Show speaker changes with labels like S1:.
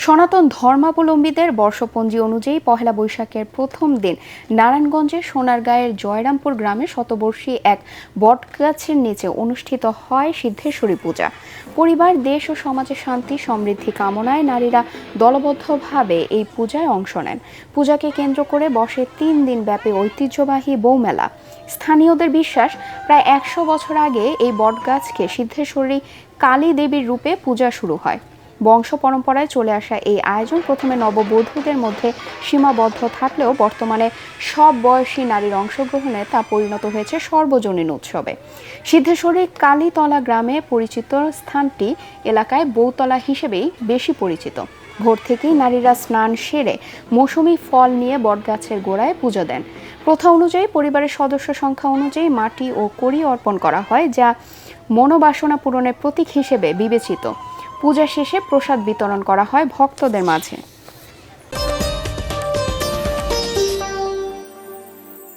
S1: সনাতন ধর্মাবলম্বীদের বর্ষপঞ্জি অনুযায়ী পহেলা বৈশাখের প্রথম দিন নারায়ণগঞ্জের সোনারগাঁয়ের জয়রামপুর গ্রামে শতবর্ষী এক বটগাছের নিচে অনুষ্ঠিত হয় সিদ্ধেশ্বরী পূজা। পরিবার, দেশ ও সমাজে শান্তি সমৃদ্ধি কামনায় নারীরা দলবদ্ধভাবে এই পূজায় অংশ নেন। পূজাকে কেন্দ্র করে বসে 3 দিন ব্যাপী ঐতিহ্যবাহী বৌমেলা। স্থানীয়দের বিশ্বাস, প্রায় 100 বছর আগে এই বটগাছকে সিদ্ধেশ্বরী কালী দেবীর রূপে পূজা শুরু হয়। বংশ পরম্পরায় চলে আসা এই আয়োজন প্রথমে নববধূদের মধ্যে সীমাবদ্ধ থাকলেও বর্তমানে সব বয়সী নারীর অংশগ্রহণে তা পরিণত হয়েছে সর্বজনীন উৎসবে। সিদ্ধেশ্বরী কালীতলা গ্রামে পরিচিত স্থানটি এলাকায় বৌতলা হিসেবেই বেশি পরিচিত। ভোর থেকেই নারীরা স্নান সেরে মৌসুমি ফল নিয়ে বটগাছের গোড়ায় পুজো দেন। প্রথা অনুযায়ী পরিবারের সদস্য সংখ্যা অনুযায়ী মাটি ও কড়ি অর্পণ করা হয়, যা মনোবাসনা পূরণের প্রতীক হিসেবে বিবেচিত। পূজা শেষে প্রসাদ বিতরণ করা হয় ভক্তদের মাঝে।